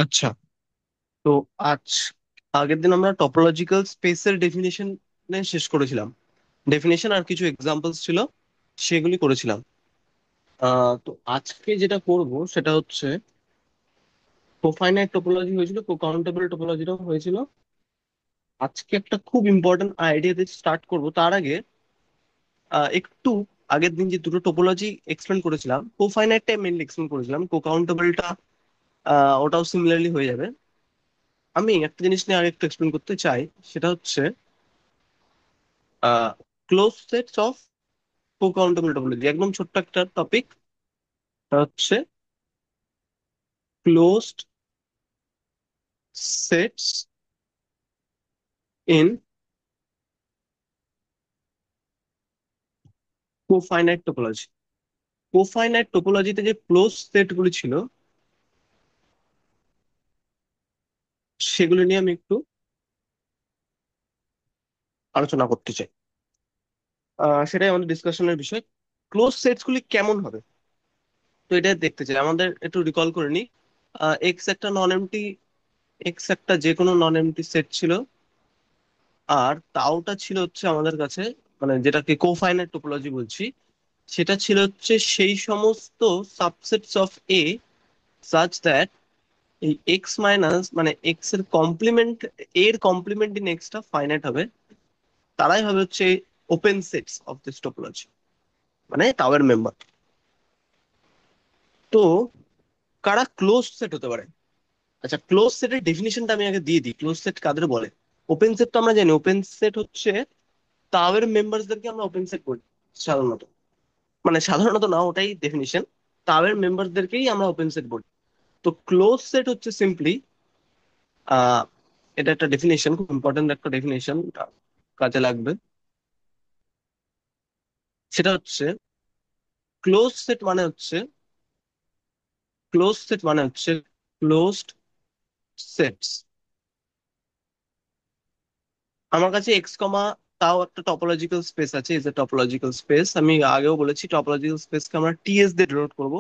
আচ্ছা। তো আজ আগের দিন আমরা টপোলজিক্যাল স্পেসের ডেফিনেশন শেষ করেছিলাম। ডেফিনেশন আর কিছু এক্সাম্পলস ছিল, সেগুলি করেছিলাম। তো আজকে যেটা করব সেটা হচ্ছে কোফাইনাইট টোপোলজি হয়েছিল, কো কাউন্টেবল টোপোলজিটাও হয়েছিল। আজকে একটা খুব ইম্পর্টেন্ট আইডিয়া দিয়ে স্টার্ট করব। তার আগে একটু আগের দিন যে দুটো টোপোলজি এক্সপ্লেন করেছিলাম, কোফাইনাইটটা মেনলি এক্সপ্লেন করেছিলাম, কো কাউন্টেবলটা ওটাও সিমিলারলি হয়ে যাবে। আমি একটা জিনিস নিয়ে আগে একটু এক্সপ্লেন করতে চাই, সেটা হচ্ছে ক্লোজ সেটস অফ কো-কাউন্টেবল টপোলজি। একদম ছোট্ট একটা টপিক, হচ্ছে ক্লোজড সেটস ইন কোফাইনাইট টোপোলজি। কোফাইনাইট টোপোলজিতে যে ক্লোজ সেট গুলি ছিল, সেগুলো নিয়ে আমি একটু আলোচনা করতে চাই। সেটাই আমাদের ডিসকাশনের বিষয়। ক্লোজ সেটস গুলি কেমন হবে, তো এটা দেখতে চাই। আমাদের একটু রিকল করে নিই। এক্স একটা নন এমটি, এক্স একটা যে কোনো নন এমটি সেট ছিল, আর তাওটা ছিল হচ্ছে আমাদের কাছে, মানে যেটাকে কোফাইনাইট টোপোলজি বলছি, সেটা ছিল হচ্ছে সেই সমস্ত subsets of A such that এই এক্স মাইনাস মানে এক্স এর কমপ্লিমেন্ট, এর কমপ্লিমেন্ট ইন এক্সটা ফাইনাইট হবে। তারাই হবে হচ্ছে open sets of this topology, মানে টাওয়ার মেম্বার। তো কারা ক্লোজ সেট হতে পারে? আচ্ছা, ক্লোজ সেটের ডেফিনিশনটা আমি আগে দিয়ে দিই। ক্লোজ সেট কাদের বলে? ওপেন সেট তো আমরা জানি, ওপেন সেট হচ্ছে টাওয়ার মেম্বারসদেরকে আমরা ওপেন সেট বলি সাধারণত। মানে সাধারণত না, ওটাই ডেফিনিশন। টাওয়ার মেম্বারসদেরকেই আমরা ওপেন সেট বলি। তো ক্লোজ সেট হচ্ছে সিম্পলি, আহ এটা একটা ডেফিনেশন, খুব ইম্পর্টেন্ট একটা ডেফিনেশন, কাজে লাগবে। সেটা হচ্ছে ক্লোজ সেট মানে হচ্ছে, ক্লোজ সেট মানে হচ্ছে ক্লোজড সেটস। আমার কাছে এক্স কমা তাও একটা টপোলজিক্যাল স্পেস আছে, ইজ এ টপোলজিক্যাল স্পেস। আমি আগেও বলেছি টপোলজিক্যাল স্পেসকে আমরা টিএস দিয়ে ডিনোট করব।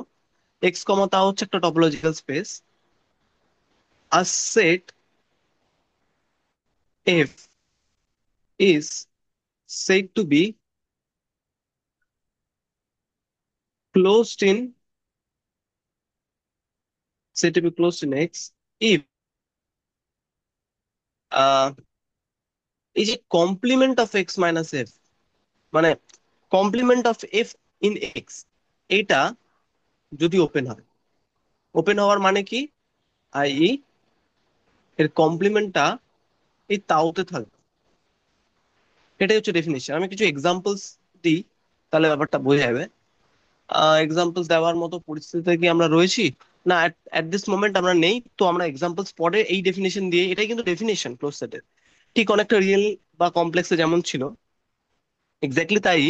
এক্স কমা তাও হচ্ছে একটা topological space. A set F is said to be closed in, said to be closed in X if uh, এই যে complement of X minus F, মানে complement of F in X, এটা যদি open হয়। Open হওয়ার মানে কি? I এর কমপ্লিমেন্টটা এই তাওতে থাকবে। এটাই হচ্ছে ডেফিনিশন। আমি কিছু এক্সাম্পলস দিই, তাহলে ব্যাপারটা বোঝা যাবে। এক্সাম্পলস দেওয়ার মতো পরিস্থিতিতে কি আমরা রয়েছি? না, অ্যাট দিস মোমেন্ট আমরা নেই। তো আমরা এক্সাম্পলস পরে এই ডেফিনেশন দিয়ে, এটাই কিন্তু ডেফিনেশন ক্লোজ সেটের, ঠিক অনেকটা রিয়েল বা কমপ্লেক্সে যেমন ছিল এক্স্যাক্টলি তাই।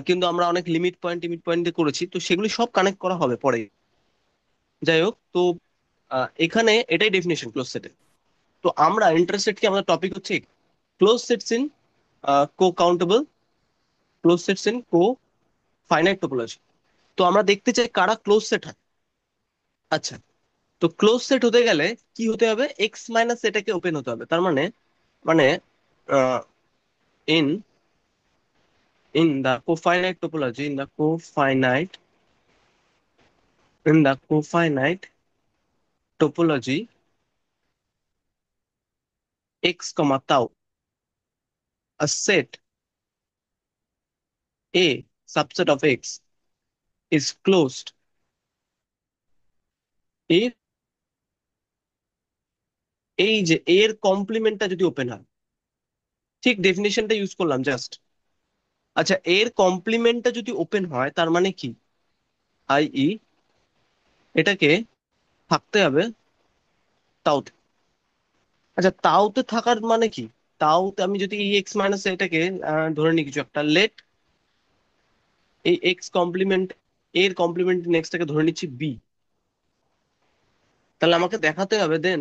কিন্তু আমরা অনেক লিমিট পয়েন্ট টিমিট পয়েন্ট দিয়ে করেছি, তো সেগুলি সব কানেক্ট করা হবে পরে। যাই হোক, তো এখানে এটাই ডেফিনেশন ক্লোজ সেটের। তো আমরা ইন্টারেস্টেড কি, আমাদের টপিক হচ্ছে close sets in co countable, close sets in co finite topology. তো আমরা দেখতে চাই কারা ক্লোজ সেট হয়। আচ্ছা, তো ক্লোজ সেট হতে গেলে কি হতে হবে? এক্স মাইনাস এটাকে ওপেন হতে হবে। তার মানে, মানে in the cofinite topology, in the cofinite topology X comma tau, a set A subset of X is closed if এই যে এর কমপ্লিমেন্টটা যদি ওপেন হয়। ঠিক ডেফিনেশনটা ইউজ করলাম জাস্ট। আচ্ছা, এর কমপ্লিমেন্টটা যদি ওপেন হয় তার মানে কি? আই এটাকে থাকতে হবে তাওতে। আচ্ছা, তাওতে থাকার মানে কি? তাওতে আমি যদি এই এক্স মাইনাস এটাকে ধরে নিই কিছু একটা, লেট এই এক্স কমপ্লিমেন্ট, এর কমপ্লিমেন্ট নেক্সটটাকে ধরে নিচ্ছি বি। তাহলে আমাকে দেখাতে হবে দেন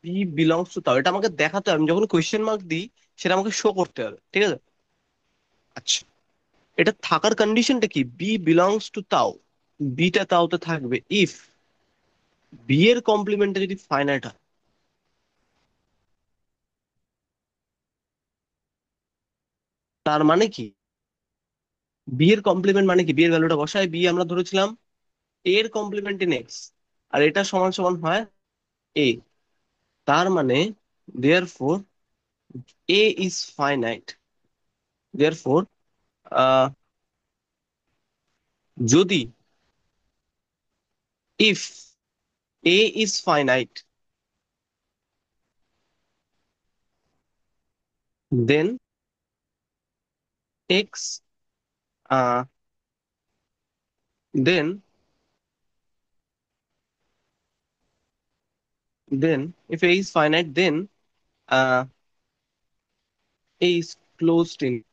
বি বিলংস টু তাও। এটা আমাকে দেখাতে হবে, আমি যখন কোয়েশ্চেন মার্ক দিই সেটা আমাকে শো করতে হবে, ঠিক আছে? আচ্ছা, এটা থাকার কন্ডিশনটা কি? বি বিলংস টু তাও, বিটা তাওতে থাকবে ইফ বি এর কমপ্লিমেন্টটা যদি ফাইনাইট হয়, তার মানে কি? বি এর কমপ্লিমেন্ট মানে কি? বি এর ভ্যালুটা বসায়, বি আমরা ধরেছিলাম এ এর কমপ্লিমেন্ট ইন এক্স, আর এটা সমান সমান হয় এ। তার মানে therefore A is finite. Therefore যদি if A is finite, then X, then if a is finite, then a is closed in।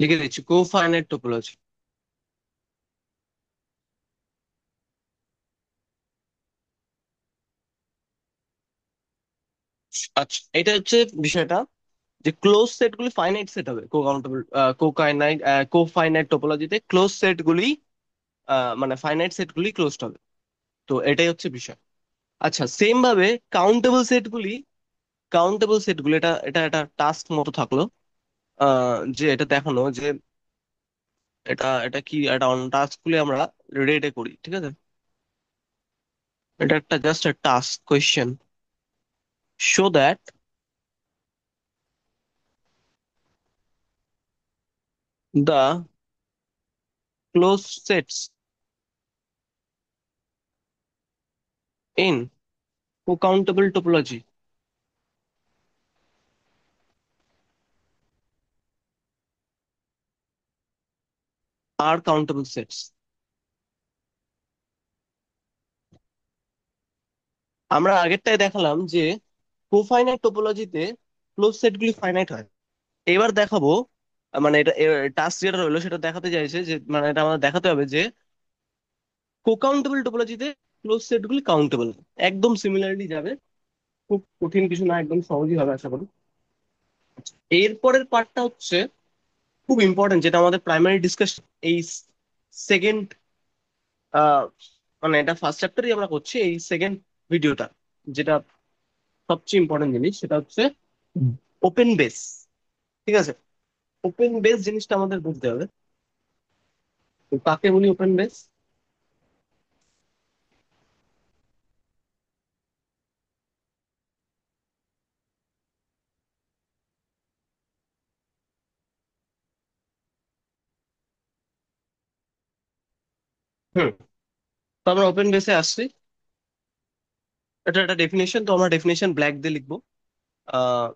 লিখে দিচ্ছি, কো ফাইনাইট টোপোলজি। আচ্ছা, এটা হচ্ছে বিষয়টা, যে ক্লোজ সেট গুলি ফাইনাইট সেট হবে কো কাউন্টেবল, কো ফাইনাইট টোপোলজিতে ক্লোজ সেট গুলি মানে ফাইনাইট সেট গুলি ক্লোজড হবে। তো এটাই হচ্ছে বিষয়। আচ্ছা, সেম ভাবে কাউন্টেবল সেট গুলি, এটা এটা একটা টাস্ক মতো থাকলো, যে এটা দেখানো যে এটা এটা কি এটা অন টাস্ক গুলি আমরা রেডে করি, ঠিক আছে? এটা একটা just task question, show that the closed sets in co-countable topology are countable sets। আমরা আগেরটায় দেখালাম যে কোফাইনাইট টোপোলজিতে ক্লোজ সেটগুলি ফাইনাইট হয়। এবার দেখাবো, মানে এটা টাস্ক যেটা রইলো সেটা দেখাতে চাইছে যে, মানে এটা আমাদের দেখাতে হবে যে কোকাউন্টেবল টোপোলজিতে ক্লোজ সেটগুলি কাউন্টেবল। একদম সিমিলারলি যাবে, খুব কঠিন কিছু না, একদম সহজই হবে আশা করি। এরপরের পার্টটা হচ্ছে খুব ইম্পর্টেন্ট, যেটা আমাদের প্রাইমারি ডিসকাশন এই সেকেন্ড, মানে এটা ফার্স্ট চ্যাপ্টারই আমরা করছি, এই সেকেন্ড ভিডিওটা যেটা সবচেয়ে ইম্পর্টেন্ট জিনিস সেটা হচ্ছে ওপেন বেস। ঠিক আছে, ওপেন বেস জিনিসটা আমাদের বুঝতে হবে। তো কাকে বলি ওপেন বেস? হুম, তো আমরা ওপেন বেসে আসছি। এটা একটা ডেফিনেশন, তো আমরা ডেফিনেশন ব্ল্যাক দিয়ে লিখবো। আহ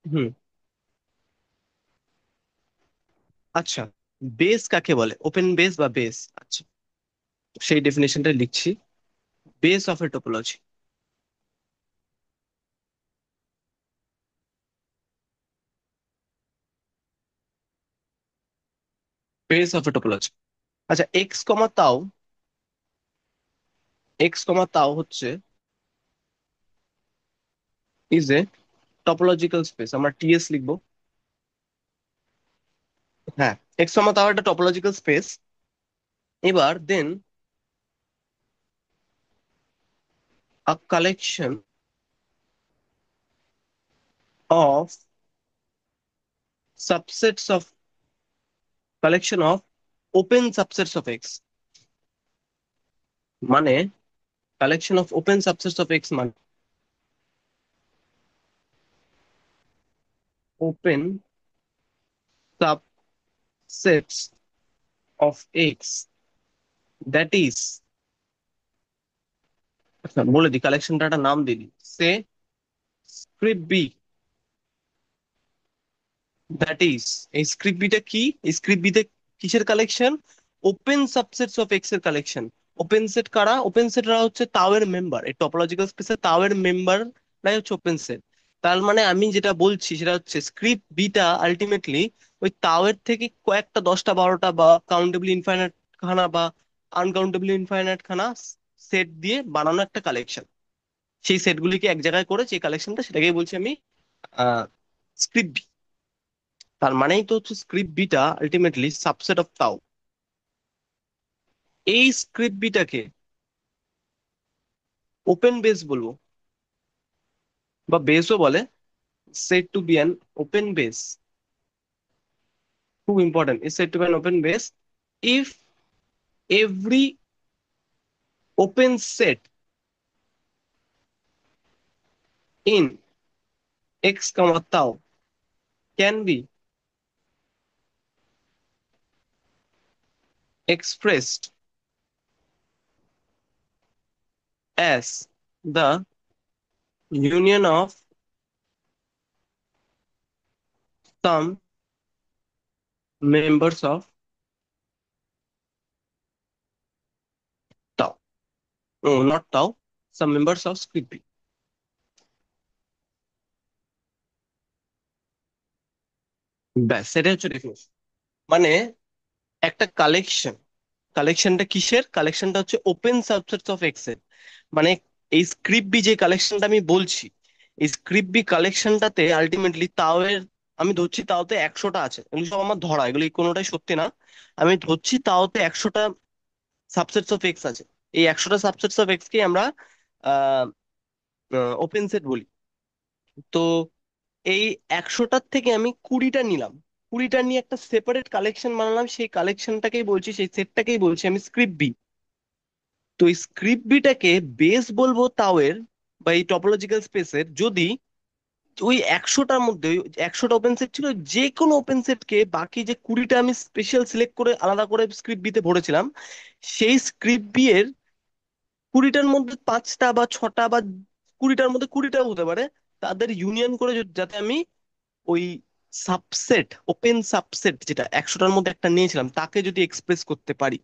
হুম, আচ্ছা, বেস কাকে বলে? ওপেন বেস বা বেস, আচ্ছা, সেই ডেফিনেশনটা লিখছি। Base of A topology, base of A topology. আচ্ছা, এক্স কমা তাও হচ্ছে ইজ এ টপোলজিক্যাল স্পেস, আমরা টিএস লিখবো। হ্যাঁ, এক্স কমা তাও একটা টপোলজিক্যাল স্পেস। এবার দেন a collection of subsets of collection of open subsets of x, মানে collection of open subsets of X মানে open subsets of X, that is, আচ্ছা বলে দিই, কালেকশনটা একটা নাম দিই, সে স্ক্রিপ্ট বি, দ্যাট ইজ, এই স্ক্রিপ্ট বিটা কি? স্ক্রিপ্ট বিতে কিসের collection? Open subsets of X এর কালেকশন। ওপেন সেট কারা? ওপেন সেটরা হচ্ছে তাও এর মেম্বার, এই টপোলজিক্যাল স্পেসে তাও এর মেম্বাররাই হচ্ছে ওপেন সেট। তার মানে আমি যেটা বলছি সেটা হচ্ছে স্ক্রিপ্ট বিটা আলটিমেটলি ওই তাও এর থেকে কয়েকটা 10টা 12টা বা কাউন্টেবলি ইনফাইনাইট খানা বা আনকাউন্টেবলি ইনফাইনাইট খানা সেট দিয়ে বানানো একটা কালেকশন। সেই সেটগুলিকে এক জায়গায় করে যে কালেকশনটা, সেটাকেই বলছি আমি স্ক্রিপ্ট বি। তার মানেই তো হচ্ছে script beta ultimately subset of তাও। এই স্ক্রিপ্ট বিটাকে ওপেন বেস বলবো, বা বেসও বলে, said to be an open base, খুব important, is said to be an open base if every open set in x comma tau can be expressed as the union of some members of tau. No, not tau, some members of script B. ব্যাস সেটাই হচ্ছে definition. মানে একটা collection, কালেকশনটা কিসের? কালেকশনটা হচ্ছে open subsets of X এর। মানে এই স্ক্রিপ্ট বি যে কালেকশনটা আমি বলছি, এই স্ক্রিপ্ট বি কালেকশনটাতে আলটিমেটলি তাও এর, আমি ধরছি তাওতে 100টা আছে, এগুলো সব আমার ধরা, এগুলি কোনোটাই সত্যি না। আমি ধরছি তাওতে 100টা সাবসেটস অফ এক্স আছে। এই 100টা সাবসেটস অফ এক্স কে আমরা ওপেন সেট বলি। তো এই 100টার থেকে আমি 20টা নিলাম, 20টা নিয়ে একটা সেপারেট কালেকশন বানালাম, সেই কালেকশনটাকেই বলছি, সেই সেটটাকেই বলছি আমি স্ক্রিপ্ট বি। তো এই স্ক্রিপ্ট বিটাকে বেস বলবো তাওয়ের বা এই টপোলজিক্যাল স্পেসের, যদি ওই 100টার মধ্যে, ওই 100টা ওপেন সেট ছিল, যে কোনো ওপেন সেটকে বাকি যে 20টা আমি স্পেশাল সিলেক্ট করে আলাদা করে স্ক্রিপ্ট বিতে ভরেছিলাম, সেই স্ক্রিপ্ট বি এর 20টার মধ্যে 5টা বা 6টা বা 20টার মধ্যে 20টাও হতে পারে, তাদের ইউনিয়ন করে যাতে আমি ওই সাবসেট, ওপেন সাবসেট যেটা 100টার মধ্যে একটা নিয়েছিলাম, তাকে যদি এক্সপ্রেস করতে পারি।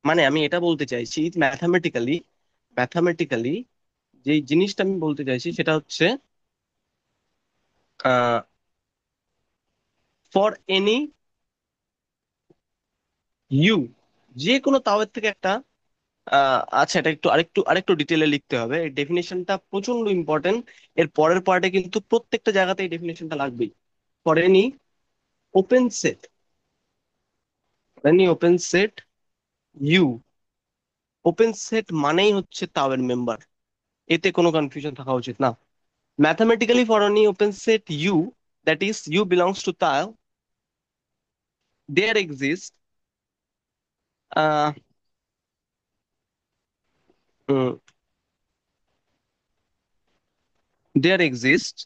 মানে আমি এটা বলতে চাইছি ম্যাথামেটিক্যালি, ম্যাথামেটিক্যালি যে জিনিসটা আমি বলতে চাইছি সেটা হচ্ছে ফর এনি ইউ, যে কোনো তাওয়ের থেকে একটা আচ্ছা, এটা একটু আরেকটু আরেকটু ডিটেলে লিখতে হবে, এই ডেফিনেশনটা প্রচন্ড ইম্পর্টেন্ট। এর পরের পার্টে কিন্তু প্রত্যেকটা জায়গাতে এই ডেফিনেশনটা লাগবেই। For any open set, any open set U, open set মানেই হচ্ছে তাওয়ের মেম্বার, এতে কোনো কনফিউশন থাকা উচিত না। Mathematically for any open set U, that is U belongs to tau, there exist there exists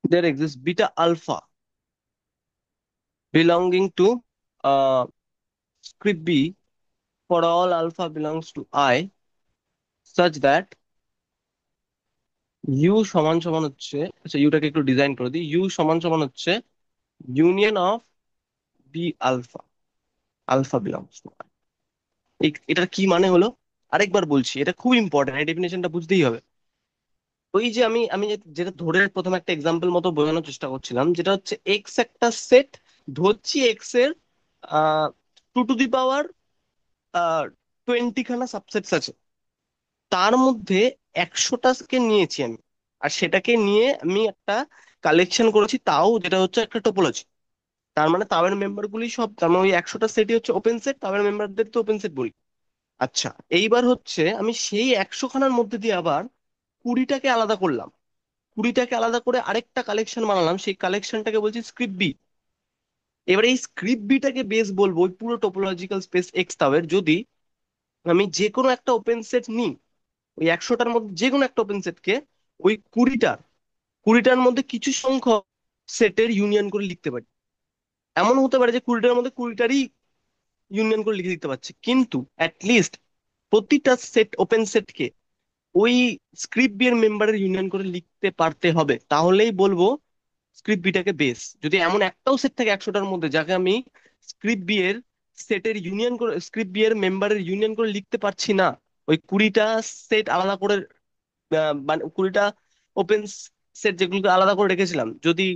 there exists beta alpha belonging to uh, script B for all alpha belongs to I, such that u সমান সমান হচ্ছে, আচ্ছা ইউটাকে একটু design করে দিই, u সমান সমান হচ্ছে union of B alpha, alpha belongs to I। এটার কি মানে হলো? আরেকবার বলছি, এটা খুব ইম্পর্টেন্ট, এই ডেফিনেশনটা বুঝতেই হবে। ওই যে আমি আমি যেটা ধরে প্রথমে একটা এক্সাম্পল মতো বোঝানোর চেষ্টা করছিলাম, যেটা হচ্ছে এক্স একটা সেট, ধরছি এক্স এর 2 টু দি পাওয়ার 20 খানা সাবসেটস আছে, তার মধ্যে 100টাকে নিয়েছি আমি, আর সেটাকে নিয়ে আমি একটা কালেকশন করেছি তাও, যেটা হচ্ছে একটা টোপোলজি। তার মানে তাওয়ের মেম্বার গুলি সব, তার মানে ওই 100টা সেটই হচ্ছে ওপেন সেট, তাওয়ের মেম্বারদের তো ওপেন সেট বলি। আচ্ছা, এইবার হচ্ছে আমি সেই 100 খানার মধ্যে দিয়ে আবার 20টাকে আলাদা করলাম, 20টাকে আলাদা করে আরেকটা কালেকশন বানালাম, সেই কালেকশনটাকে বলছি স্ক্রিপ্ট বি। এবার এই স্ক্রিপ্ট বিটাকে বেস বলবো ওই পুরো টোপোলজিক্যাল স্পেস এক্স তাওয়ের, যদি আমি যে কোনো একটা ওপেন সেট নিই, ওই 100টার মধ্যে যে কোনো একটা ওপেন সেটকে ওই কুড়িটার মধ্যে কিছু সংখ্যক সেটের ইউনিয়ন করে লিখতে পারি। এমন হতে পারে যে 20টার মধ্যে 20টারই ইউনিয়ন করে লিখে দিতে পারছি, কিন্তু অ্যাটলিস্ট প্রতিটা সেট, ওপেন সেটকে ওই স্ক্রিপ্ট বি এর মেম্বারের ইউনিয়ন করে লিখতে পারতে হবে, তাহলেই বলবো স্ক্রিপ্ট বিটাকে বেস। যদি এমন একটাও সেট থাকে 100টার মধ্যে যাকে আমি স্ক্রিপ্ট বি এর সেটের ইউনিয়ন করে, স্ক্রিপ্ট বি এর মেম্বারের ইউনিয়ন করে লিখতে পারছি না, ওই 20টা সেট আলাদা করে, মানে 20টা ওপেন সেট যেগুলোকে আলাদা করে রেখেছিলাম, যদি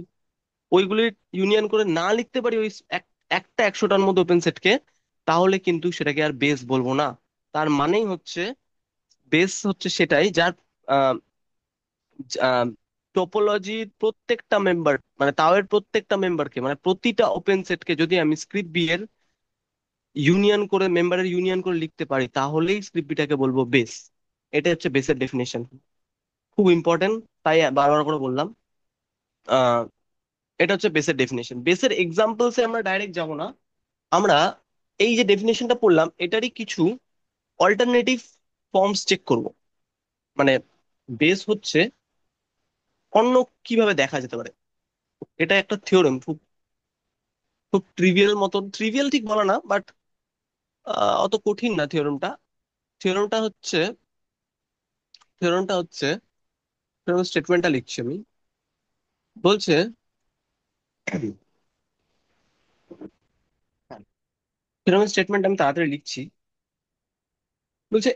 ওইগুলির ইউনিয়ন করে না লিখতে পারি ওই একটা 100টার মধ্যে ওপেন সেটকে, তাহলে কিন্তু সেটাকে আর বেস বলবো না। তার মানেই হচ্ছে বেস হচ্ছে সেটাই যার টোপোলজির প্রত্যেকটা মেম্বার, মানে তাওয়ের প্রত্যেকটা মেম্বারকে, মানে প্রতিটা ওপেন সেটকে যদি আমি স্ক্রিপ্ট বি এর ইউনিয়ন করে, মেম্বারের ইউনিয়ন করে লিখতে পারি, তাহলেই স্ক্রিপ্ট বিটাকে বলবো বেস। এটা হচ্ছে বেসের ডেফিনেশন। খুব ইম্পর্টেন্ট, তাই বারবার করে বললাম। আহ এটা হচ্ছে বেসের ডেফিনেশন। বেসের এক্সাম্পলসে আমরা ডাইরেক্ট যাব না। আমরা এই যে ডেফিনেশনটা পড়লাম, এটারই কিছু অল্টারনেটিভ ফর্মস চেক করব। মানে বেস হচ্ছে অন্য কিভাবে দেখা যেতে পারে। এটা একটা থিওরেম, খুব খুব ট্রিভিয়াল, মতন ট্রিভিয়াল ঠিক বলা না, বাট অত কঠিন না থিওরেমটা। থিওরেমটা হচ্ছে থিওরেমটা হচ্ছে স্টেটমেন্টটা লিখছি আমি। বলছে, থিওরেম স্টেটমেন্ট আমি তাড়াতাড়ি লিখছি। বলছে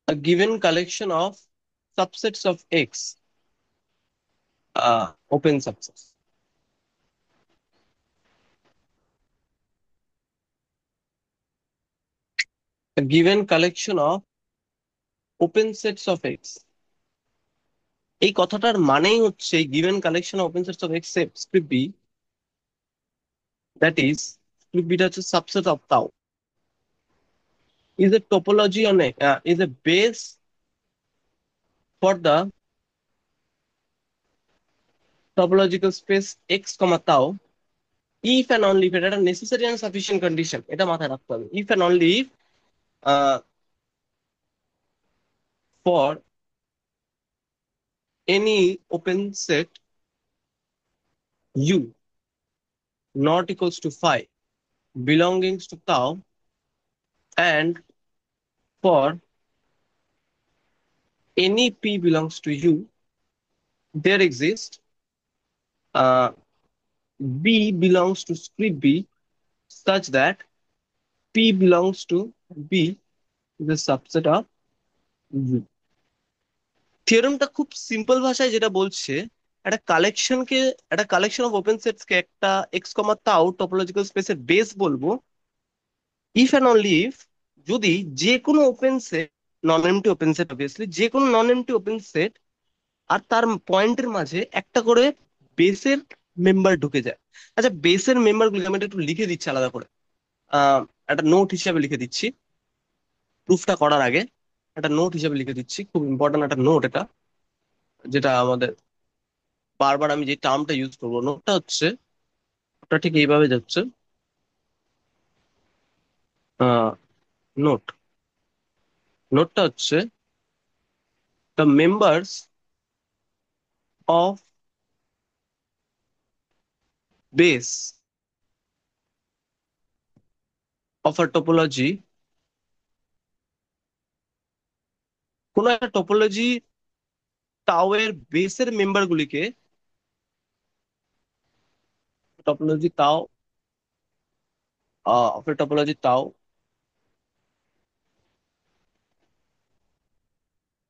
a given collection of subsets of X, open subsets. A given collection of open sets of X. এই কথাটার মানেই হচ্ছে given collection of open sets of X script B, that is script B টা হচ্ছে subset of tau, is a topology on a is a base for the topological space X comma tau, if and only if, এটা একটা necessary and sufficient condition, এটা মাথায় রাখতে হবে। if and only if uh, for any open set U not equals to phi belonging to tau, and for any p belongs to U, there exists uh, B belongs to script B such that P belongs to B is a subset of U. থিওরেমটা খুব simple ভাষায় যেটা বলছে, একটা কালেকশনকে, একটা collection of open সেটসকে একটা x comma তাও topological স্পেসের base বলবো, ইফ অ্যান্ড অনলি ইফ, যদি যে কোনো ওপেন সেট, নন এমটি ওপেন সেট, অবভিয়াসলি যে কোনো নন এমটি ওপেন সেট আর তার পয়েন্টের মাঝে একটা করে বেসের মেম্বার ঢুকে যায়। আচ্ছা, বেসের মেম্বার গুলো আমি এটা একটু লিখে দিচ্ছি আলাদা করে, আহ একটা নোট হিসাবে লিখে দিচ্ছি প্রুফটা করার আগে। একটা নোট হিসাবে লিখে দিচ্ছি, খুব ইম্পর্ট্যান্ট একটা নোট এটা, যেটা আমাদের বারবার আমি যে টার্মটা ইউজ করবো। নোটটা হচ্ছে, ওটা ঠিক এইভাবে যাচ্ছে। আহ নোট নোটটা হচ্ছে the members of base of a topology, কোন একটা টোপোলজি তাও এর বেসের মেম্বার গুলিকে, টপোলজি তাও of a topology tau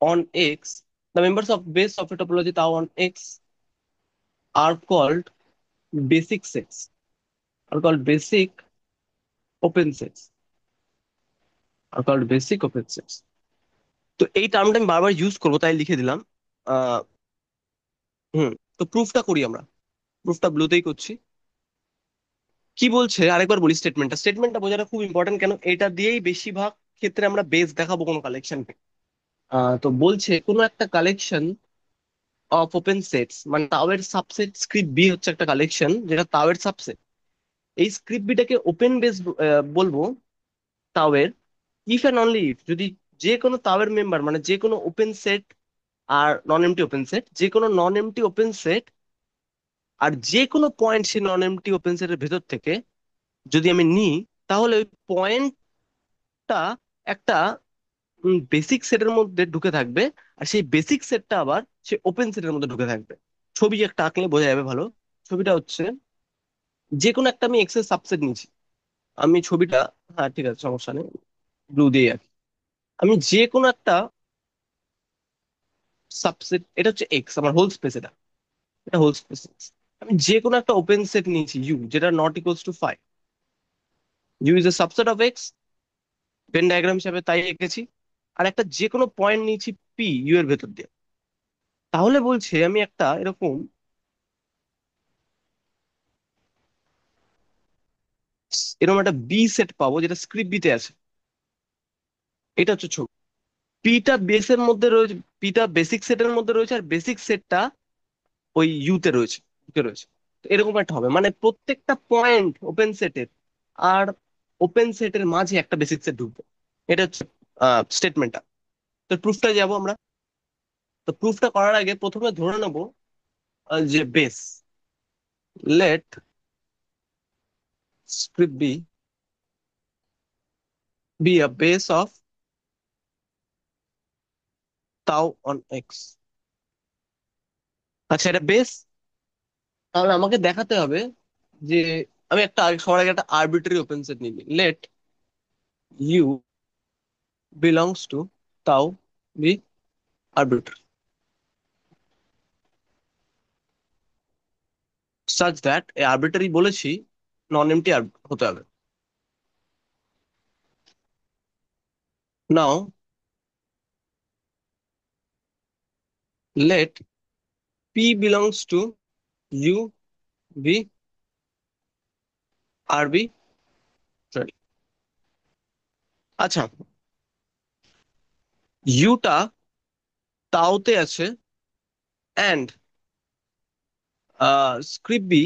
on X, the members of base of a topology tau on X are called basic sets, are called basic open sets, are called basic open sets. তো এই টার্মটা আমি বারবার use করবো, তাই লিখে দিলাম। আহ হুম। তো প্রুফটা করি আমরা, প্রুফটা ব্লুতেই করছি। কি বলছে আরেকবার বলি, স্টেটমেন্টটা বোঝাটা খুব ইম্পর্টেন্ট, কেন এটা দিয়েই বেশিরভাগ ক্ষেত্রে আমরা বেস দেখাবো কোনো কালেকশনকে। তো বলছে কোনো একটা কালেকশন অফ ওপেন সেটস, মানে তাওয়ের সাবসেট স্ক্রিপ্ট বি হচ্ছে একটা কালেকশন যেটা তাওয়ের সাবসেট। এই স্ক্রিপ্ট বিটাকে ওপেন বেস বলবো তাওয়ের, ইফ অ্যান্ড অনলি ইফ, যদি যে কোনো তাওয়ের মেম্বার, মানে যে কোনো ওপেন সেট আর নন এমটি ওপেন সেট, যে কোনো নন এমটি ওপেন সেট আর যে কোনো পয়েন্ট সেই নন এমটি ওপেন সেটের ভেতর থেকে যদি আমি নিই, তাহলে ওই পয়েন্টটা একটা বেসিক সেটের মধ্যে ঢুকে থাকবে, আর সেই বেসিক সেটটা আবার সে ওপেন সেটের মধ্যে ঢুকে থাকবে। ছবি একটা আঁকলে বোঝা যাবে ভালো। ছবিটা হচ্ছে, যে কোনো একটা আমি এক্স এর সাবসেট নিয়েছি, আমি ছবিটা, হ্যাঁ ঠিক আছে সমস্যা নেই, ব্লু দিয়ে আঁকি। আমি যে কোনো একটা সাবসেট, এটা হচ্ছে এক্স, আমার হোল স্পেস এটা, এটা হোল স্পেস। আমি যে কোনো একটা ওপেন সেট নিয়েছি ইউ, যেটা not equals to phi, U is a subset of X, Venn diagram হিসাবে তাই এঁকেছি। আর একটা যে কোনো পয়েন্ট নিয়েছি পি ইউ এর ভেতর দিয়ে, তাহলে বলছে আমি একটা এরকম এরকম একটা বি সেট পাবো যেটা স্ক্রিপ্ট বিতে আছে। এটা হচ্ছে ছবি। পিটা বেসের মধ্যে রয়েছে, পিটা বেসিক সেটের মধ্যে রয়েছে, আর বেসিক সেটটা ওই ইউতে রয়েছে, ইউতে রয়েছে। তো এরকম একটা হবে, মানে প্রত্যেকটা পয়েন্ট ওপেন সেটের, আর ওপেন সেটের মাঝে একটা বেসিক সেট ঢুকবে। এটা হচ্ছে স্টেটমেন্টটা। তো প্রুফটা যাবো আমরা। তো প্রুফটা করার আগে প্রথমে ধরে নেবো যে base, let script be a base of tau on x। আচ্ছা, এটা বেস, তাহলে আমাকে দেখাতে হবে যে আমি একটা সবার আগে একটা আরবিট্রারি ওপেন সেট নিই, let U belongs to tau be arbitrary, such that এই আরবিট্রারি বলেছি নন এমটি হতে হবে। Now let P belongs to U be arbitrary. আচ্ছা, ইউটা তাওতে আছে, and script B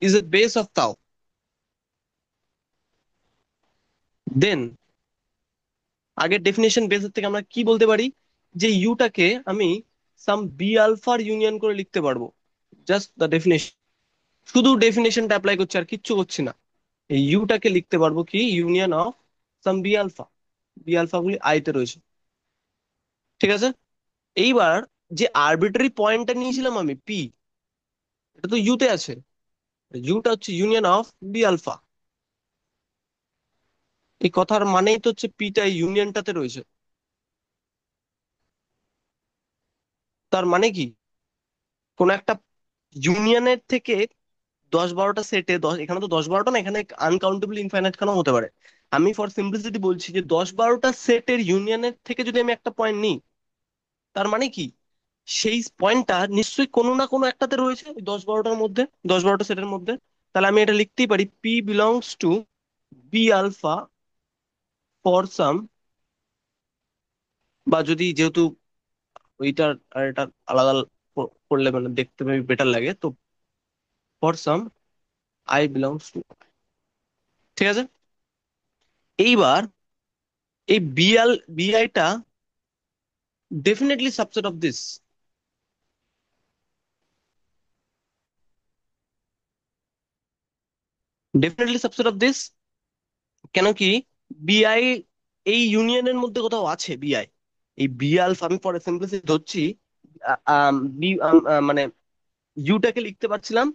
is a base of tau, then আগের ডেফিনেশন বেসের থেকে আমরা কি বলতে পারি, যে ইউটাকে আমি সাম বি আলফার ইউনিয়ন করে লিখতে পারবো। জাস্ট দ্য ডেফিনেশন, শুধু ডেফিনেশনটা অ্যাপ্লাই করছি আর কিচ্ছু করছি না। এই ইউটাকে লিখতে পারবো কি union of some B alpha, B alpha গুলি আইতে রয়েছে। ঠিক আছে, এইবার যে আরবিটারি পয়েন্টটা নিয়েছিলাম আমি পি, এটা তো ইউতে আছে, ইউটা হচ্ছে ইউনিয়ন অফ বি আলফা। এই কথার মানেই তো হচ্ছে পিটা ইউনিয়নটাতে রয়েছে। তার মানে কি, কোন একটা ইউনিয়নের থেকে 10-12টা সেটে, দশ, এখানে তো 10-12টা না, এখানে আনকাউন্টেবল ইনফাইনাইট খানাও হতে পারে। আমি ফর সিম্পলিসিটি বলছি যে 10-12টা সেটের ইউনিয়নের থেকে যদি আমি একটা পয়েন্ট নিই, তার মানে কি সেই পয়েন্টটা নিশ্চয়ই কোনো না কোনো একটাতে রয়েছে ওই 10-12টার মধ্যে, 10-12টা সেটের মধ্যে। তাহলে আমি এটা লিখতেই পারি P belongs to B alpha for some, বা যদি যেহেতু ওইটার আর এটা আলাদা করলে মানে দেখতে বেটার লাগে, তো for some I belongs to, ঠিক আছে। এইবার এই বিআইটা definitely subset of this, definitely subset of this. কেন কি, বিআই এই ইউনিয়নের মধ্যে কোথাও আছে বিআই, এই বি আলফা আমি পরে সিম্পলিসিটি ধরছি, আ- আম, বি মানে ইউটাকে লিখতে পারছিলাম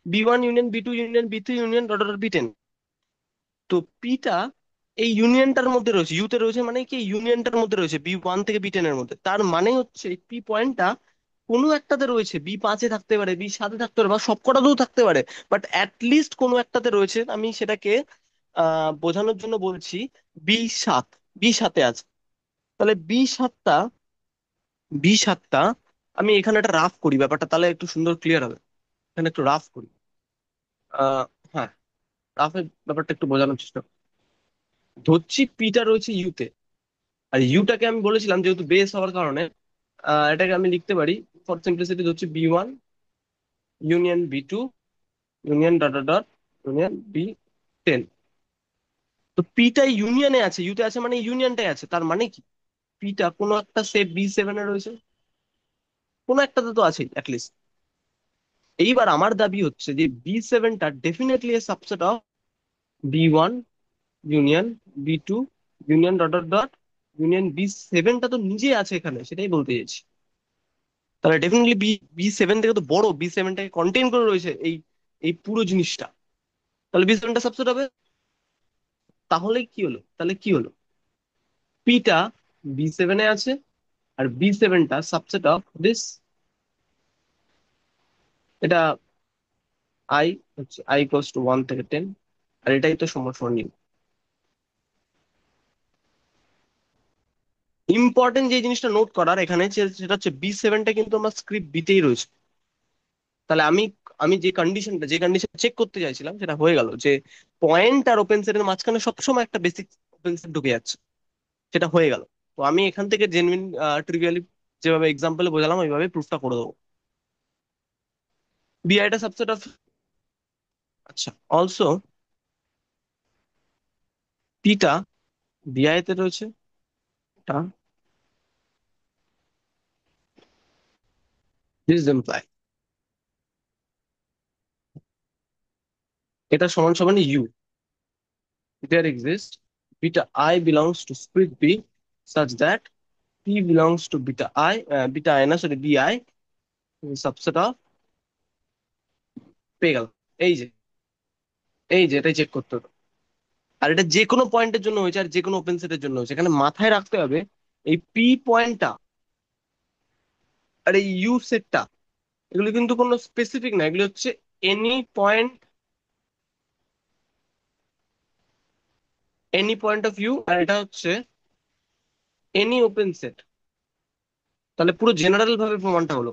B one union B two union বি3 union dot dot বি10। তো পিটা এই ইউনিয়নটার মধ্যে রয়েছে, ইউতে রয়েছে মানে কি ইউনিয়নটার মধ্যে রয়েছে বি1 থেকে বি10 এর মধ্যে। তার মানে হচ্ছে এই পি পয়েন্টটা কোনো একটাতে রয়েছে, বি5-এ থাকতে পারে, বি7-এ থাকতে পারে, বা সবকটাতেও থাকতে পারে, বাট লিস্ট কোনো একটাতে রয়েছে। আমি সেটাকে বোঝানোর জন্য বলছি বি7, বি7-এ আছে। তাহলে বি7টা আমি এখানে একটা রাফ করি ব্যাপারটা, তাহলে একটু সুন্দর ক্লিয়ার হবে। এখানে একটু রাফ করি। আহ হ্যাঁ, রাফের ব্যাপারটা একটু বোঝানোর চেষ্টা করি। ধরছি পিটা রয়েছে ইউতে, আর ইউটাকে আমি বলেছিলাম যেহেতু বেস হওয়ার কারণে এটাকে আমি লিখতে পারি ফর সিম্পলিসিটি হচ্ছে B one union B two union dot dot dot union বি10। তো পিটা ইউনিয়নে আছে, ইউতে আছে মানে ইউনিয়নটাই আছে, তার মানে কি পিটা কোনো একটা সেট বি7-এ রয়েছে, কোনো একটাতে তো আছেই অ্যাটলিস্ট। এইবার আমার দাবি হচ্ছে যে বি7টা definitely a subset of B one union B two union dot dot dot union বি7টা তো নিজে আছে এখানে, সেটাই বলতে চাইছি। তাহলে ডেফিনেটলি বি7 থেকে তো বড়, বি7টাকে কন্টেইন করে রয়েছে এই এই পুরো জিনিসটা। তাহলে বি7টা সাবসেট হবে। তাহলে কি হলো, তাহলে কি হলো, পিটা বি7-এ আছে, আর বি সেভেনটা সাবসেট অফ দিস, এটা আই হচ্ছে আই ইকুয়ালস টু 1 থেকে 10, আর এটাই তো সমস্যা। ইম্পর্টেন্ট যে জিনিসটা নোট করার এখানে সেটা হচ্ছে বি সেভেনটা কিন্তু আমার স্ক্রিপ্ট বিতেই রয়েছে। তাহলে আমি আমি যে কন্ডিশন চেক করতে চাইছিলাম সেটা হয়ে গেল, যে পয়েন্ট আর ওপেন সেটের মাঝখানে সবসময় একটা বেসিক ওপেন সেট ঢুকে যাচ্ছে, সেটা হয়ে গেল। তো আমি এখান থেকে জেনুইন ট্রিভিয়ালি যেভাবে এক্সাম্পলে বোঝালাম ওইভাবে প্রুফটা করে দেবো। বিআইটা সাবসেট অফ, আচ্ছা, অলসো পিটা বিআই তে রয়েছে, এটা দিস এমপ্লয়, এটা সমান সমান you, there exists beta I belongs to split B such that P belongs to beta I না sorry bi subset of, পেয়ে গেল। এই যে এটাই চেক করতে হবে। আর এটা যে কোনো পয়েন্টের জন্য হয়েছে আর যে কোনো ওপেন সেটের জন্য হয়েছে, এখানে মাথায় রাখতে হবে এই পি পয়েন্টটা আর এই ইউ সেটটা, এগুলো কিন্তু কোনো স্পেসিফিক না, এগুলো হচ্ছে any point, any point of view, আর এটা হচ্ছে এনি ওপেন সেট। তাহলে পুরো জেনারেল ভাবে প্রমাণটা হলো।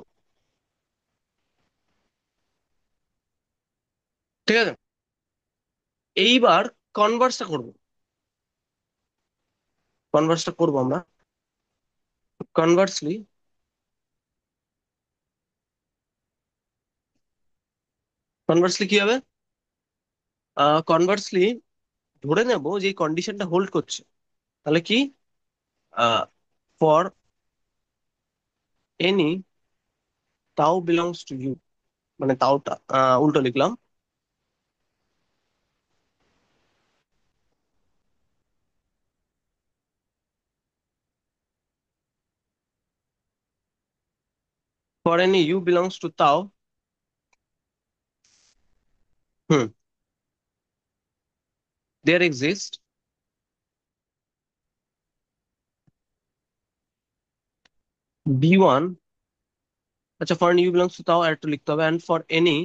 ঠিক আছে, এইবার কনভার্সটা করবো, কনভার্সটা করবো আমরা। কনভার্সলি, কনভার্সলি কি হবে? কনভার্সলি ধরে নেব যে এই কন্ডিশনটা হোল্ড করছে, তাহলে কি, for any tau belongs to U, মানে তাওটা উল্টো লিখলাম, for any U belongs to tau, hmm, there exist B one, আচ্ছা for any U belongs to tau আর একটু লিখতে হবে, and for any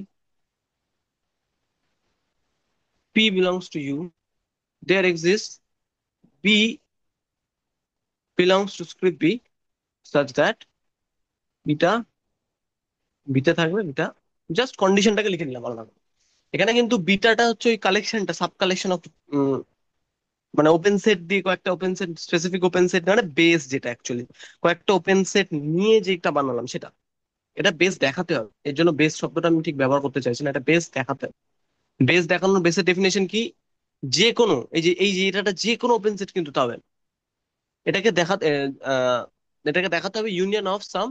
P belongs to U there exist B belongs to script B such that beta, beta থাকবে beta, just কন্ডিশনটাকে লিখে নিলাম আলাদা করে। এখানে কিন্তু বিটাটা হচ্ছে ওই কালেকশনটা, সাব কালেকশন অফ, মানে ওপেন সেট দিয়ে কয়েকটা open set, specific open set মানে বেস, যেটা অ্যাকচুয়ালি কয়েকটা ওপেন সেট নিয়ে যেটা বানালাম সেটা, এটা বেস দেখাতে হবে। এর জন্য বেস শব্দটা আমি ঠিক ব্যবহার করতে চাইছি না, এটা বেস দেখাতে হবে। বেস দেখানোর বেসের ডেফিনেশন কি, যে কোনো এই যে এটা যে কোনো ওপেন সেট কিন্তু তাহলে এটাকে দেখাতে আহ, এটাকে দেখাতে হবে union of some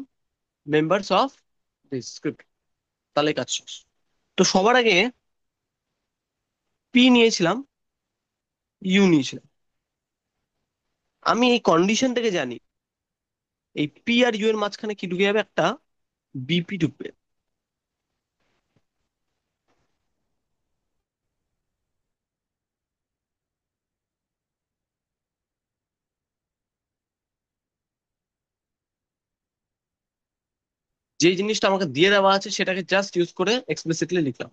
members of this script, তাহলে কাজ শেষ। তো সবার আগে পি নিয়েছিলাম, ইউ নিয়েছিলাম। আমি এই কন্ডিশন থেকে জানি এই পি আর ইউ এর মাঝখানে কি ঢুকে যাবে, একটা বিপি ঢুকবে। যে জিনিসটা আমাকে দিয়ে দেওয়া আছে সেটাকে জাস্ট ইউজ করে এক্সপ্লিসিটলি লিখলাম।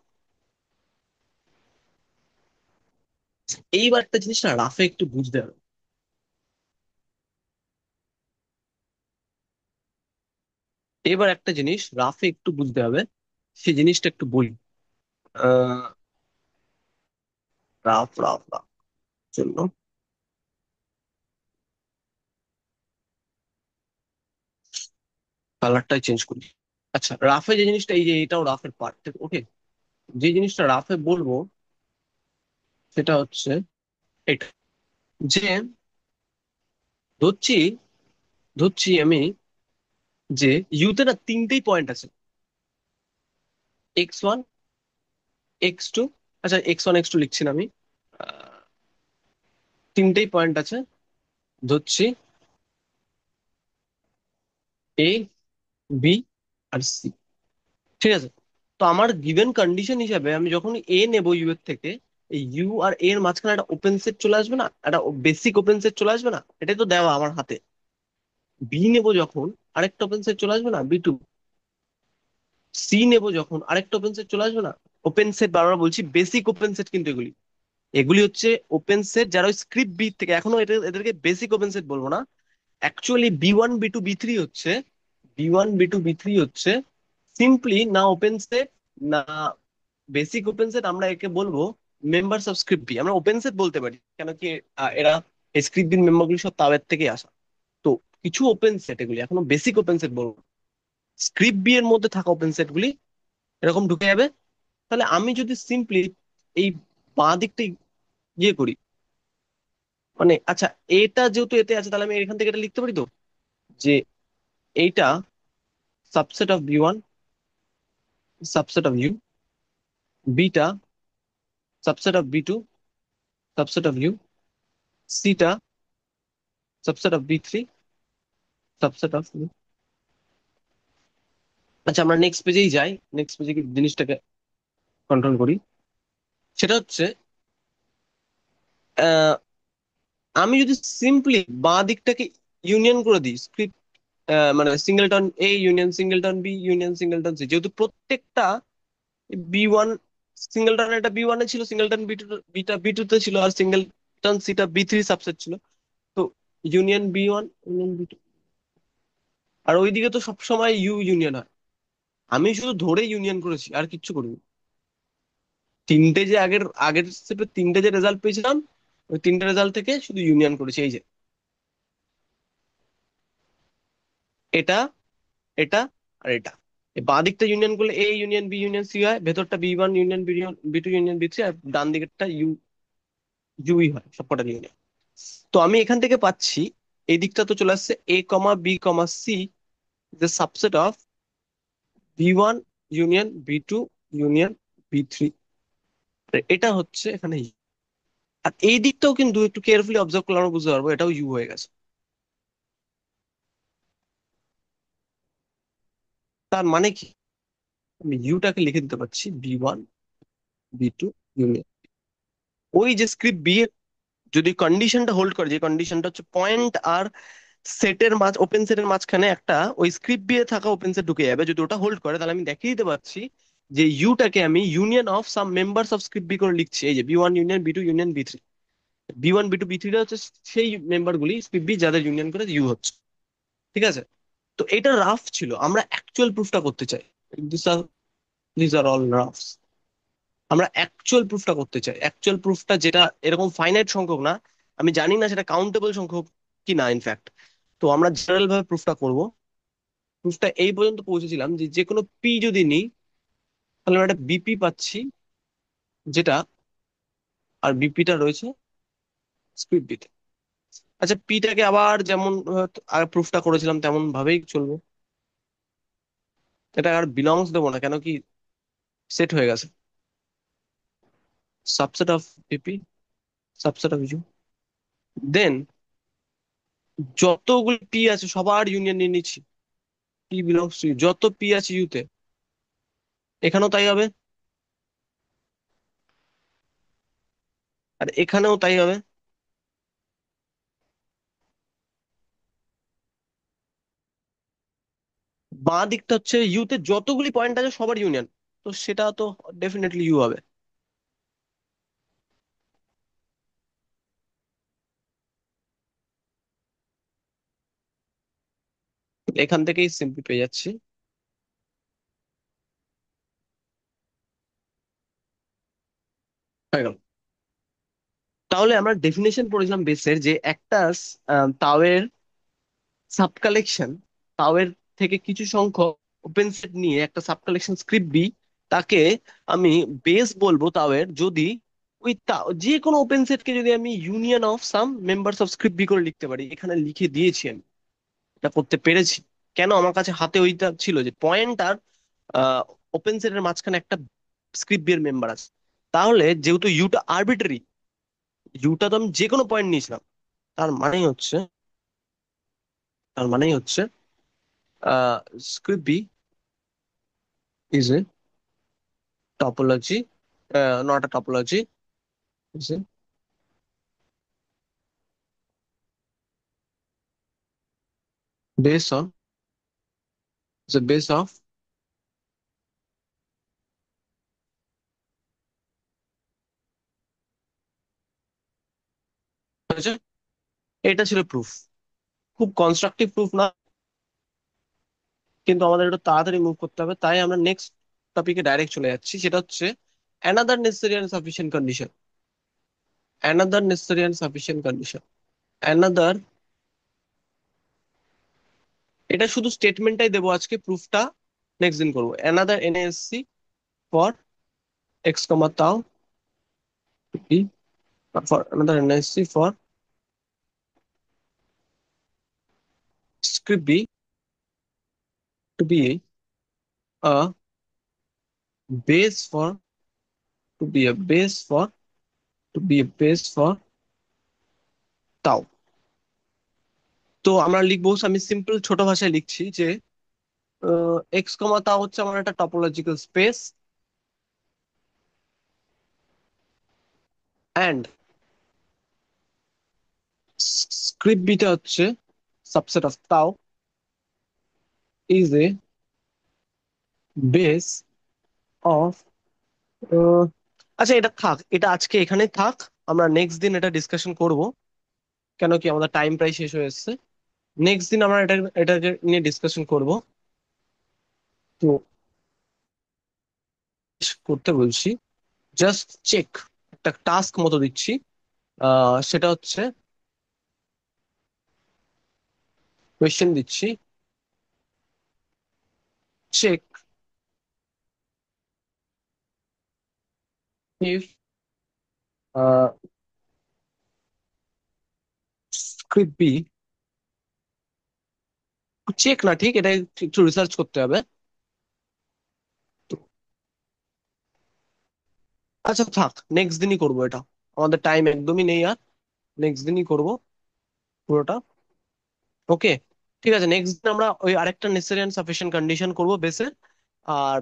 এইবার একটা জিনিস না রাফে একটু বুঝতে হবে, এবার একটা জিনিস রাফে একটু বুঝতে হবে, সেই জিনিসটা একটু বলি। আহ রাফ রাফ রাফ জন্য কালারটাই চেঞ্জ করি। আচ্ছা, রাফে যে জিনিসটা, এই যে এটাও রাফের পার্ট, ওকে, যে জিনিসটা রাফে বলবো সেটা হচ্ছে এটা, যে ধরছি ধরছি আমি যে ইউতে না তিনটেই পয়েন্ট আছে, x1 x2, আচ্ছা x1 x2 লিখছি না আমি, আহ, তিনটেই পয়েন্ট আছে, ধরছি এ বি আর সি। ঠিক আছে, তো আমার গিভেন কন্ডিশন হিসাবে আমি যখন এ নেব ইউ এর থেকে, এই ইউ আর এর মাঝখানে একটা ওপেন সেট চলে আসবে না, একটা বেসিক ওপেন সেট চলে আসবে না, এটাই তো দেওয়া আমার হাতে। বি নেব যখন, আরেকটা ওপেন সেট চলে আসবে না বি 2। সি নেব যখন, আরেকটা ওপেন সেট চলে আসবে না। ওপেন সেট বারবার বলছি, বেসিক ওপেন সেট কিন্তু এগুলি। এগুলি হচ্ছে ওপেন সেট যারা ওই স্ক্রিপ্ট বি থেকে, এখনো এদেরকে বেসিক ওপেন সেট বলবো না। অ্যাকচুয়ালি বি1 বি2 বি3 হচ্ছে, বি1 বি2 বি3 হচ্ছে সিম্পলি না ওপেন সেট, না বেসিক ওপেন সেট। আমরা একে বলবো মেম্বার অফ স্ক্রিপ্ট বি। আমরা ওপেন সেট বলতে পারি, কেন কি এরা স্ক্রিপ্ট বির মেম্বারগুলি সব তাদের থেকে আসা। তো কিছু ওপেন সেট এগুলি এখনো বেসিক ওপেন সেট বলবো। স্ক্রিপ্ট বি এর মধ্যে থাকা ওপেন সেট গুলি এরকম ঢুকে যাবে। তাহলে আমি যদি সিম্পলি এই বাঁ দিকটা ইয়ে করি, মানে আচ্ছা, এটা যেহেতু এতে আছে, তাহলে আমি এখান থেকে এটা লিখতে পারি তো, যে এইটা subset of B one, subset of U, বিটা subset of B two, subset of U, সিটা সাবসেট অফ বি3, সাবসেট অফ ইউ। আচ্ছা, আমরা নেক্সট পেজেই যাই, নেক্সট পেজে কি জিনিসটাকে কন্ট্রোল করি। সেটা হচ্ছে আহ, আমি যদি সিম্পলি বাঁ দিকটাকে ইউনিয়ন করে দিই, স্ক্রিপ্ট মানে singleton A union singleton B union singleton C, যেহেতু প্রত্যেকটা বি1, সিঙ্গেলটন এটা বি1 এ ছিল, সিঙ্গেলটন বি2 বিটা বি2 তে ছিল, আর সিঙ্গেলটন সিটা বি3 সাবসেট ছিল। তো ইউনিয়ন বি1 ইউনিয়ন বি2, আর ওইদিকে তো সবসময় ইউ ইউনিয়ন হয়। আমি শুধু ধরে ইউনিয়ন করেছি, আর কিচ্ছু করিনি। তিনটে যে আগের আগের স্টেপে তিনটে যে রেজাল্ট পেয়েছিলাম, ওই তিনটে রেজাল্ট থেকে শুধু ইউনিয়ন করেছি। এই যে এটা, এটা, আর এটা। এই বাঁ দিকটা ইউনিয়ন করলে A union B union C হয়, ভেতরটা বি1 ইউনিয়ন বি2 ইউনিয়ন বি3, আর ডান দিকেরটা ইউ ইউই হয়, সবকটা ইউনিয়ন। তো আমি এখান থেকে পাচ্ছি, এই দিকটা তো চলে আসছে a, b, c, the subset of b1 union B two union বি3। এটা হচ্ছে এখানে U। আর এই দিকটাও কিন্তু একটু কেয়ারফুলি অবজার্ভ করলে আমরা বুঝতে পারবো এটাও ইউ হয়ে গেছে। তার মানে কি, আমি ইউটাকে লিখে দিতে পারছি বি1 বি2 ইউনিয়ন। ওই যে স্ক্রিপ্ট বি এর যদি কন্ডিশনটা হোল্ড করে, যে কন্ডিশনটা হচ্ছে পয়েন্ট আর সেটের মাঝ, ওপেন সেটের মাঝখানে একটা ওই স্ক্রিপ্ট বি এ থাকা ওপেন সেট ঢুকে যাবে, যদি ওটা হোল্ড করে, তাহলে আমি দেখিয়ে দিতে পারছি যে ইউটাকে আমি union of some members of script B করে লিখছি। এই যে বি1 ইউনিয়ন বি2 ইউনিয়ন বি3, বি1 বি2 বি3 হচ্ছে সেই মেম্বার গুলি স্ক্রিপ্ট বি যাদের ইউনিয়ন করে ইউ হচ্ছে। ঠিক আছে। তো এটা রাফ ছিল, আমরা অ্যাকচুয়াল প্রুফটা করতে চাই। দিস আর দিস আর অল রাফস। আমরা অ্যাকচুয়াল প্রুফটা করতে চাই, অ্যাকচুয়াল প্রুফটা যেটা এরকম ফাইনাইট সংখ্যক না। আমি জানি না সেটা কাউন্টেবল সংখ্যক কি না ইনফ্যাক্ট। তো আমরা জেনারেল ভাবে প্রুফটা করব। প্রুফটা এই পর্যন্ত পৌঁছেছিলাম যে যে কোনো পি যদি নিই, তাহলে আমরা একটা বিপি পাচ্ছি, যেটা, আর বিপিটা রয়েছে স্ক্রিপ্ট বিতে। আচ্ছা, পিটাকে আবার যেমন আর প্রুফটা করেছিলাম তেমন ভাবেই চলবো। এটা আর বিলংস দেবো না, কেন কি সেট হয়ে গেছে। Subset of B P, subset of U, then যতগুলো পি আছে সবার ইউনিয়ন নিয়ে নিচ্ছি। পি বিলংস টু ইউ, যত পি আছে ইউতে, এখানেও তাই হবে, আর এখানেও তাই হবে। বাঁ দিকটা হচ্ছে ইউতে যতগুলি পয়েন্ট আছে সবার ইউনিয়ন, তো সেটা তো ডেফিনেটলি ইউ হবে। এখান থেকেই সিম্পলি পেয়ে যাচ্ছি, হয়ে গেল। তাহলে আমরা ডেফিনেশন পড়েছিলাম বেসের, যে একটা তাওয়ের সাব কালেকশন, তাওয়ের থেকে কিছু সংখ্যক ওপেন সেট নিয়ে একটা সাব কালেকশন স্ক্রিপ্ট বি, তাকে আমি বেস বলবো তাওয়ের, যদি ওই যে কোনো ওপেন সেটকে যদি আমি union of some members of script B করে লিখতে পারি। এখানে লিখে দিয়েছি আমি, এটা করতে পেরেছি। কেন, আমার কাছে হাতে ওইটা ছিল যে পয়েন্ট আর ওপেন সেটের মাঝখানে একটা স্ক্রিপ্ট বি এর মেম্বার আছে। তাহলে যেহেতু ইউটা আরবিটারি, ইউটা তো আমি যে কোনো পয়েন্ট নিয়েছিলাম, তার মানেই হচ্ছে, তার মানেই হচ্ছে script B is a topology, not a topology, is a, base on base of এটা ছিল প্রুফ। খুব কনস্ট্রাকটিভ প্রুফ না, কিন্তু আমাদের একটু তাড়াতাড়ি মুভ করতে হবে, তাই আমরা নেক্সট টপিকে ডাইরেক্ট চলে যাচ্ছি, সেটা হচ্ছে another necessary and sufficient condition. Another necessary and sufficient condition. Another, এটা শুধু স্টেটমেন্টটাই দেবো আজকে, প্রুফটা নেক্সট দিন করবো। Another NSC for X comma tau B, for another NSC for script b to be a base for, to be a base for, to be a base for tau। তো আমরা লিখবো, আমি সিম্পল ছোট ভাষায় লিখছি যে এক্স কমা তাও হচ্ছে আমার একটা topological space, and script beta হচ্ছে সাবসেট অফ তাও ইজ এ বেস অফ, আচ্ছা এটা থাক, এটা আজকে এখানে থাক, আমরা নেক্সট দিন এটা ডিসকাশন করব, কেন কি আমাদের টাইম প্রায় শেষ হয়ে এসেছে। নেক্সট দিন আমরা এটা নিয়ে ডিসকাশন করব। তো করতে বলছি, জাস্ট চেক, একটা টাস্ক মতো দিচ্ছি, সেটা হচ্ছে কোয়েশ্চেন দিচ্ছি, check if script B, check না ঠিক, এটা একটু রিসার্চ করতে হবে। তো আচ্ছা থাক, নেক্সট দিনই করবো এটা, আমাদের টাইম একদমই নেই আর, নেক্সট দিনই করব পুরোটা। ওকে, ঠিক আছে, নেক্সট দিন আমরা ওই আরেকটা নেসেসারি এন্ড সাফিসিয়েন্ট কন্ডিশন করব বেসের, আর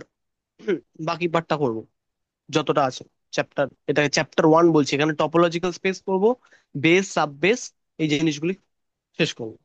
বাকি পার্টটা করব যতটা আছে চ্যাপ্টার, এটাকে চ্যাপ্টার 1 বলছি, এখানে টপোলজিক্যাল স্পেস করব, বেস সাব বেস, এই জিনিসগুলি শেষ করবো।